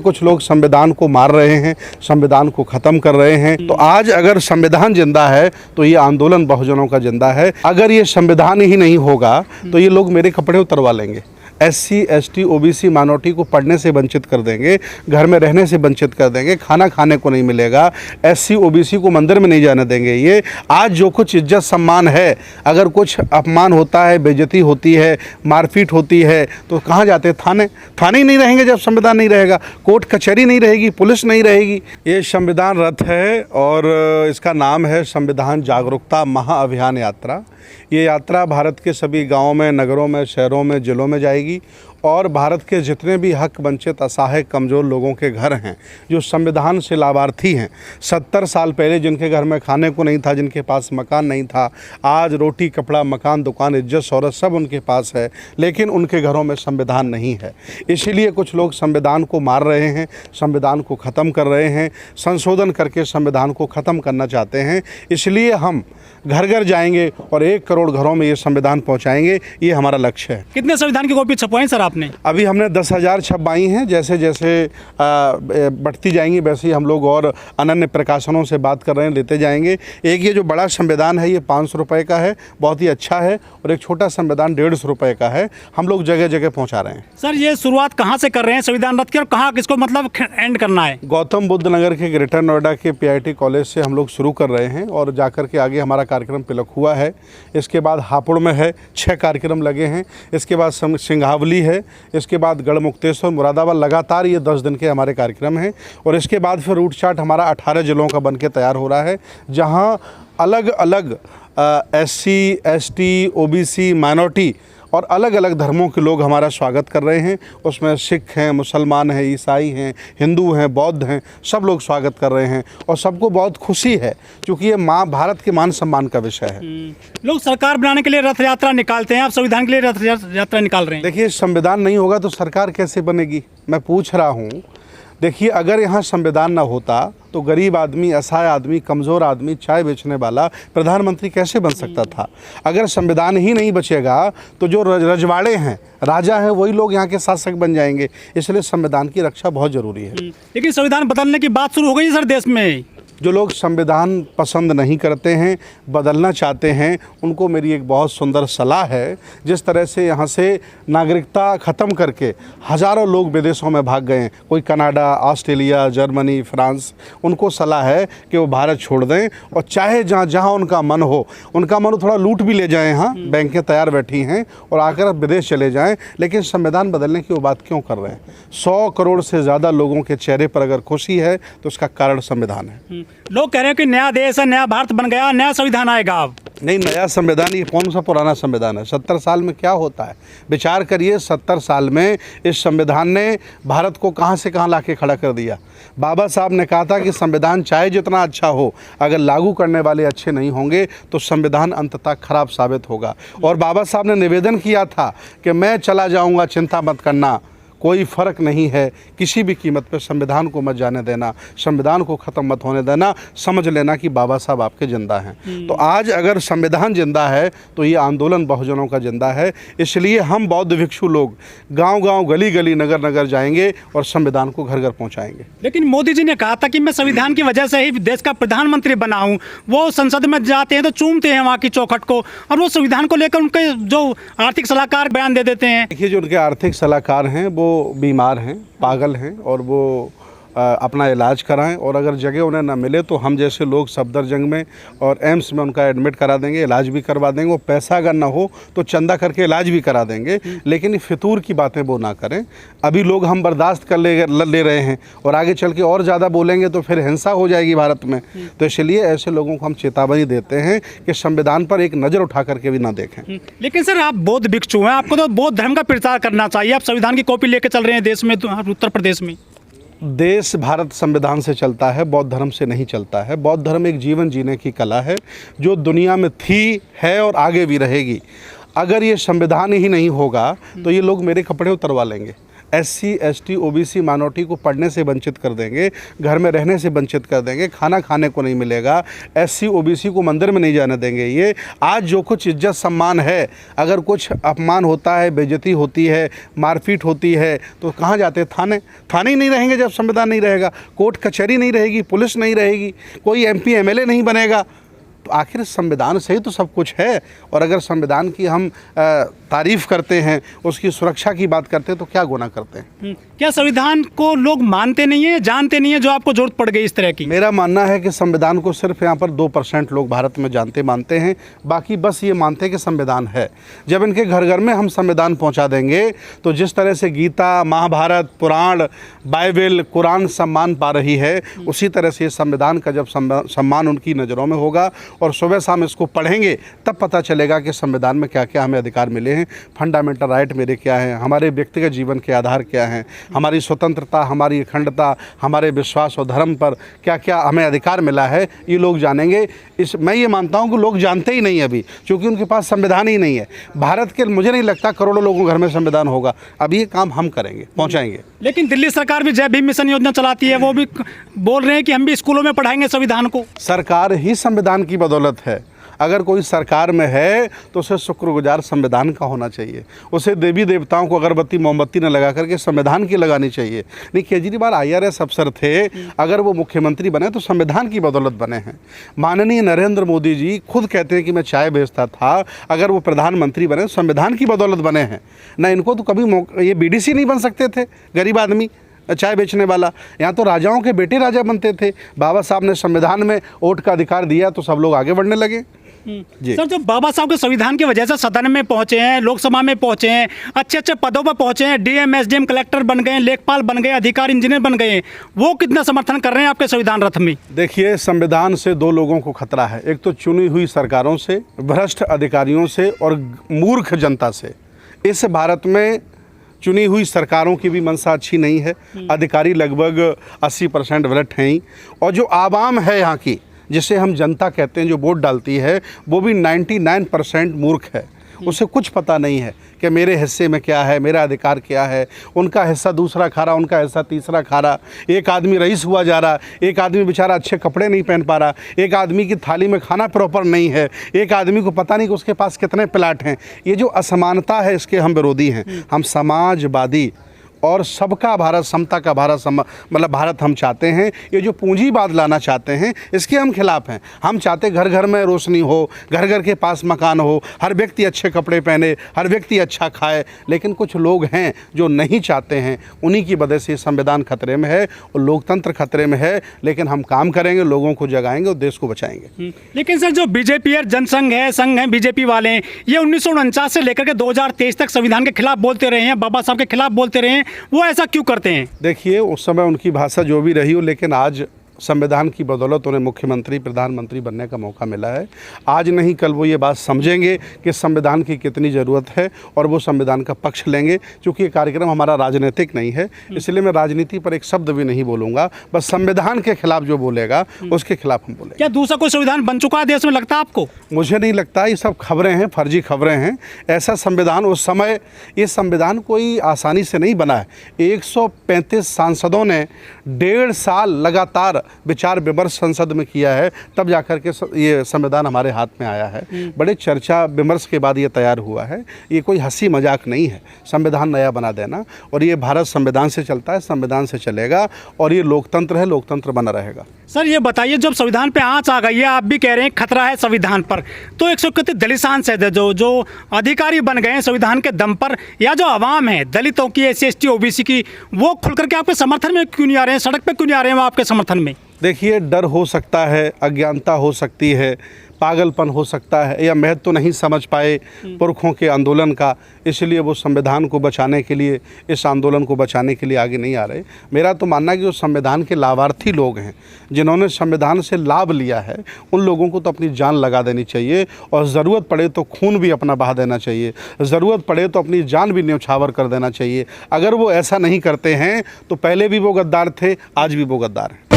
कुछ लोग संविधान को मार रहे हैं, संविधान को ख़त्म कर रहे हैं। तो आज अगर संविधान जिंदा है तो ये आंदोलन बहुजनों का जिंदा है। अगर ये संविधान ही नहीं होगा तो ये लोग मेरे कपड़े उतरवा लेंगे, SC ST OBC माइनॉरिटी को पढ़ने से वंचित कर देंगे, घर में रहने से वंचित कर देंगे, खाना खाने को नहीं मिलेगा, SC OBC को मंदिर में नहीं जाने देंगे। ये आज जो कुछ इज्जत सम्मान है, अगर कुछ अपमान होता है, बेइज्जती होती है, मारपीट होती है तो कहाँ जाते हैं? थाने। थाने ही नहीं रहेंगे जब संविधान नहीं रहेगा, कोर्ट कचहरी नहीं रहेगी, पुलिस नहीं रहेगी। ये संविधान रथ है और इसका नाम है संविधान जागरूकता महाअभियान यात्रा। ये यात्रा भारत के सभी गाँवों में, नगरों में, शहरों में, जिलों में जाएगी और भारत के जितने भी हक वंचित, असहाय, कमज़ोर लोगों के घर हैं, जो संविधान से लाभार्थी हैं, 70 साल पहले जिनके घर में खाने को नहीं था, जिनके पास मकान नहीं था, आज रोटी, कपड़ा, मकान, दुकान, इज्जत, शौहरत सब उनके पास है, लेकिन उनके घरों में संविधान नहीं है। इसीलिए कुछ लोग संविधान को मार रहे हैं, संविधान को ख़त्म कर रहे हैं, संशोधन करके संविधान को ख़त्म करना चाहते हैं। इसलिए हम घर घर जाएंगे और 1 करोड़ घरों में ये संविधान पहुँचाएंगे, ये हमारा लक्ष्य है। कितने संविधान की कॉपी छपवाई सर आपने? अभी हमने 10,000 छपवाई हैं। जैसे जैसे बढ़ती जाएंगी वैसे ही हम लोग और अनन्य प्रकाशनों से बात कर रहे हैं, लेते जाएंगे। एक ये जो बड़ा संविधान है ये 500 रुपये का है, बहुत ही अच्छा है, और एक छोटा संविधान 150 रुपये का है। हम लोग जगह जगह पहुंचा रहे हैं। सर ये शुरुआत कहाँ से कर रहे हैं संविधान रथ की, और कहाँ किसको मतलब एंड करना है? गौतम बुद्ध नगर के ग्रेटर नोएडा के PIT कॉलेज से हम लोग शुरू कर रहे हैं और जाकर के आगे हमारा कार्यक्रम पिलखुआ है। इसके बाद हापुड़ में है, 6 कार्यक्रम लगे हैं। इसके बाद सिंघावली है, इसके बाद गढ़मुक्तेश्वर, मुरादाबाद, लगातार ये 10 दिन के हमारे कार्यक्रम हैं। और इसके बाद फिर रूट चार्ट हमारा 18 जिलों का बन के तैयार हो रहा है, जहां अलग अलग SC ST OBC माइनॉरिटी और अलग अलग धर्मों के लोग हमारा स्वागत कर रहे हैं। उसमें सिख हैं, मुसलमान हैं, ईसाई हैं, हिंदू हैं, बौद्ध हैं, सब लोग स्वागत कर रहे हैं और सबको बहुत खुशी है क्योंकि ये भारत के मान सम्मान का विषय है। लोग सरकार बनाने के लिए रथ यात्रा निकालते हैं, आप संविधान के लिए रथ यात्रा निकाल रहे हैं। देखिए, संविधान नहीं होगा तो सरकार कैसे बनेगी? मैं पूछ रहा हूँ। देखिए, अगर यहाँ संविधान ना होता तो गरीब आदमी, असहाय आदमी, कमज़ोर आदमी, चाय बेचने वाला प्रधानमंत्री कैसे बन सकता था? अगर संविधान ही नहीं बचेगा तो जो रजवाड़े हैं, राजा हैं, वही लोग यहाँ के शासक बन जाएंगे। इसलिए संविधान की रक्षा बहुत ज़रूरी है। लेकिन संविधान बदलने की बात शुरू हो गई सर देश में। जो लोग संविधान पसंद नहीं करते हैं, बदलना चाहते हैं, उनको मेरी एक बहुत सुंदर सलाह है। जिस तरह से यहाँ से नागरिकता ख़त्म करके हज़ारों लोग विदेशों में भाग गए हैं, कोई कनाडा, ऑस्ट्रेलिया, जर्मनी, फ्रांस, उनको सलाह है कि वो भारत छोड़ दें और चाहे जहाँ जहाँ उनका मन हो थोड़ा लूट भी ले जाएं। यहाँ बैंकें तैयार बैठी हैं और आकर विदेश चले जाएँ, लेकिन संविधान बदलने की वो बात क्यों कर रहे हैं? 100 करोड़ से ज़्यादा लोगों के चेहरे पर अगर खुशी है तो उसका कारण संविधान है। लोग कह रहे हैं कि नया देश है, नया भारत बन गया, नया संविधान आएगा। अब नहीं, नया संविधान, ये कौन सा पुराना संविधान है? 70 साल में क्या होता है? विचार करिए, 70 साल में इस संविधान ने भारत को कहाँ से कहाँ लाके खड़ा कर दिया। बाबा साहब ने कहा था कि संविधान चाहे जितना अच्छा हो, अगर लागू करने वाले अच्छे नहीं होंगे तो संविधान अंततः खराब साबित होगा। और बाबा साहब ने निवेदन किया था कि मैं चला जाऊँगा, चिंता मत करना, कोई फ़र्क नहीं है, किसी भी कीमत पे संविधान को मत जाने देना, संविधान को ख़त्म मत होने देना। समझ लेना कि बाबा साहब आपके ज़िंदा हैं। तो आज अगर संविधान जिंदा है तो ये आंदोलन बहुजनों का जिंदा है। इसलिए हम बौद्ध भिक्षु लोग गांव-गांव, गली-गली, नगर-नगर जाएंगे और संविधान को घर-घर पहुंचाएंगे। लेकिन मोदी जी ने कहा था कि मैं संविधान की वजह से ही देश का प्रधानमंत्री बना हूँ। वो संसद में जाते हैं तो चूमते हैं वहाँ की चौखट को, और वो संविधान को लेकर उनके जो आर्थिक सलाहकार बयान दे देते हैं। देखिए, जो उनके आर्थिक सलाहकार हैं वो बीमार हैं, पागल हैं, और वो अपना इलाज कराएं। और अगर जगह उन्हें ना मिले तो हम जैसे लोग सफदरजंग में और एम्स में उनका एडमिट करा देंगे, इलाज भी करवा देंगे। वो पैसा अगर ना हो तो चंदा करके इलाज भी करा देंगे, लेकिन फितूर की बातें वो ना करें। अभी लोग हम बर्दाश्त कर ले रहे हैं और आगे चल के और ज़्यादा बोलेंगे तो फिर हिंसा हो जाएगी भारत में। तो इसलिए ऐसे लोगों को हम चेतावनी देते हैं कि संविधान पर एक नज़र उठा करके भी ना देखें। लेकिन सर, आप बौद्ध भिक्षु हैं, आपको तो बौद्ध धर्म का प्रचार करना चाहिए। आप संविधान की कॉपी लेकर चल रहे हैं देश में, उत्तर प्रदेश में। देश, भारत संविधान से चलता है, बौद्ध धर्म से नहीं चलता है। बौद्ध धर्म एक जीवन जीने की कला है जो दुनिया में थी, है और आगे भी रहेगी। अगर ये संविधान ही नहीं होगा तो ये लोग मेरे कपड़े उतरवा लेंगे, SC ST OBC माइनॉरिटी को पढ़ने से वंचित कर देंगे, घर में रहने से वंचित कर देंगे, खाना खाने को नहीं मिलेगा, SC OBC को मंदिर में नहीं जाने देंगे। ये आज जो कुछ इज्जत सम्मान है, अगर कुछ अपमान होता है, बेइज्जती होती है, मारपीट होती है, तो कहाँ जाते हैं? थाने ही नहीं रहेंगे जब संविधान नहीं रहेगा, कोर्ट कचहरी नहीं रहेगी, पुलिस नहीं रहेगी, कोई MP MLA नहीं बनेगा। तो आखिर संविधान से ही तो सब कुछ है। और अगर संविधान की हम तारीफ़ करते हैं, उसकी सुरक्षा की बात करते हैं, तो क्या गुनाह करते हैं? क्या संविधान को लोग मानते नहीं है, जानते नहीं है, जो आपको जरूरत पड़ गई इस तरह की? मेरा मानना है कि संविधान को सिर्फ यहाँ पर 2% लोग भारत में जानते मानते हैं, बाकी बस ये मानते हैं कि संविधान है। जब इनके घर घर में हम संविधान पहुँचा देंगे, तो जिस तरह से गीता, महाभारत, पुराण, बाइबल, कुरान सम्मान पा रही है, उसी तरह से संविधान का जब सम्मान उनकी नज़रों में होगा और सुबह शाम इसको पढ़ेंगे, तब पता चलेगा कि संविधान में क्या क्या हमें अधिकार मिले हैं, फंडामेंटल राइट मेरे क्या हैं, हमारे व्यक्तिगत जीवन के आधार क्या हैं, हमारी स्वतंत्रता, हमारी अखंडता, हमारे विश्वास और धर्म पर क्या क्या हमें अधिकार मिला है, ये लोग जानेंगे। मैं ये मानता हूँ कि लोग जानते ही नहीं अभी, क्योंकि उनके पास संविधान ही नहीं है। भारत के मुझे नहीं लगता करोड़ों लोगों के घर में संविधान होगा। अब ये काम हम करेंगे, पहुँचाएंगे। लेकिन दिल्ली सरकार भी जय भीम मिशन योजना चलाती है, वो भी बोल रहे हैं कि हम भी स्कूलों में पढ़ाएंगे संविधान को। सरकार ही संविधान की बदौलत है। अगर कोई सरकार में है तो उसे शुक्रगुजार संविधान का होना चाहिए। उसे देवी देवताओं को अगरबत्ती मोमबत्ती न लगा करके संविधान की लगानी चाहिए। नहीं, केजरीवाल IRS अफसर थे, अगर वो मुख्यमंत्री बने तो संविधान की बदौलत बने हैं। माननीय नरेंद्र मोदी जी खुद कहते हैं कि मैं चाय बेचता था, अगर वो प्रधानमंत्री बने तो संविधान की बदौलत बने हैं। ना इनको तो कभी ये BDC नहीं बन सकते थे, गरीब आदमी चाय बेचने वाला। यहाँ तो राजाओं के बेटे राजा बनते थे। बाबा साहब ने संविधान में वोट का अधिकार दिया तो सब लोग आगे बढ़ने लगे। जी सर, जो बाबा साहब के संविधान की वजह से सदन में पहुंचे हैं, लोकसभा में पहुंचे हैं, अच्छे अच्छे पदों पर पहुंचे हैं, DM SDM कलेक्टर बन गए, लेखपाल बन गए, अधिकारी इंजीनियर बन गए, वो कितना समर्थन कर रहे हैं आपके संविधान रथ में? देखिए, संविधान से दो लोगों को खतरा है। एक तो चुनी हुई सरकारों से, भ्रष्ट अधिकारियों से और मूर्ख जनता से। इस भारत में चुनी हुई सरकारों की भी मंशा अच्छी नहीं है। अधिकारी लगभग 80% भ्रष्ट हैं ही, और जो आवाम है यहाँ की, जिसे हम जनता कहते हैं, जो वोट डालती है, वो भी 99% मूर्ख है। उसे कुछ पता नहीं है कि मेरे हिस्से में क्या है, मेरा अधिकार क्या है। उनका हिस्सा दूसरा खा रहा, उनका हिस्सा तीसरा खा रहा। एक आदमी रईस हुआ जा रहा, एक आदमी बेचारा अच्छे कपड़े नहीं पहन पा रहा, एक आदमी की थाली में खाना प्रॉपर नहीं है, एक आदमी को पता नहीं कि उसके पास कितने प्लाट हैं। ये जो असमानता है, इसके हम विरोधी हैं। हम समाजवादी और सबका भारत, समता का भारत, मतलब भारत हम चाहते हैं। ये जो पूंजीवाद लाना चाहते हैं, इसके हम खिलाफ हैं। हम चाहते घर घर में रोशनी हो, घर घर के पास मकान हो, हर व्यक्ति अच्छे कपड़े पहने, हर व्यक्ति अच्छा खाए। लेकिन कुछ लोग हैं जो नहीं चाहते हैं, उन्हीं की वजह से संविधान खतरे में है और लोकतंत्र खतरे में है। लेकिन हम काम करेंगे, लोगों को जगाएंगे और देश को बचाएंगे। लेकिन सर, जो BJP और जनसंघ है, संघ है BJP वाले, ये 1949 से लेकर के 2023 तक संविधान के खिलाफ बोलते रहे हैं, बाबा साहब के खिलाफ बोलते रहे हैं। वो ऐसा क्यों करते हैं? देखिए, उस समय उनकी भाषा जो भी रही हो, लेकिन आज संविधान की बदौलत उन्हें मुख्यमंत्री, प्रधानमंत्री बनने का मौका मिला है। आज नहीं कल वो ये बात समझेंगे कि संविधान की कितनी ज़रूरत है और वो संविधान का पक्ष लेंगे। क्योंकि ये कार्यक्रम हमारा राजनीतिक नहीं है, इसलिए मैं राजनीति पर एक शब्द भी नहीं बोलूँगा। बस संविधान के खिलाफ जो बोलेगा, उसके खिलाफ हम बोलेंगे। क्या दूसरा कोई संविधान बन चुका है देश में, लगता है आपको? मुझे नहीं लगता। ये सब खबरें हैं, फर्जी खबरें हैं। ऐसा संविधान उस समय, ये संविधान कोई आसानी से नहीं बना है। 135 सांसदों ने 1.5 साल लगातार विचार विमर्श संसद में किया है, तब जाकर के ये संविधान हमारे हाथ में आया है। बड़े चर्चा विमर्श के बाद ये तैयार हुआ है। ये कोई हंसी मजाक नहीं है संविधान नया बना देना। और ये भारत संविधान से चलता है, संविधान से चलेगा, और ये लोकतंत्र है, लोकतंत्र बना रहेगा। सर, ये बताइए, जब संविधान पे आंच आ गई है, आप भी कह रहे हैं खतरा है संविधान पर, तो 131 दलित सांसद है जो अधिकारी बन गए हैं संविधान के दम पर, या जो आवाम है, दलितों की, SC ST OBC की, वो खुल करके आपके समर्थन में क्यों नहीं आ रहे हैं, सड़क पे क्यों नहीं आ रहे हैं वो आपके समर्थन में? देखिए, डर हो सकता है, अज्ञानता हो सकती है, पागलपन हो सकता है, या महत्व तो नहीं समझ पाए पुरखों के आंदोलन का, इसलिए वो संविधान को बचाने के लिए, इस आंदोलन को बचाने के लिए आगे नहीं आ रहे। मेरा तो मानना है कि जो संविधान के लाभार्थी लोग हैं, जिन्होंने संविधान से लाभ लिया है, उन लोगों को तो अपनी जान लगा देनी चाहिए, और ज़रूरत पड़े तो खून भी अपना बहा देना चाहिए, ज़रूरत पड़े तो अपनी जान भी न्यौछावर कर देना चाहिए। अगर वो ऐसा नहीं करते हैं तो पहले भी वो गद्दार थे, आज भी वो गद्दार हैं।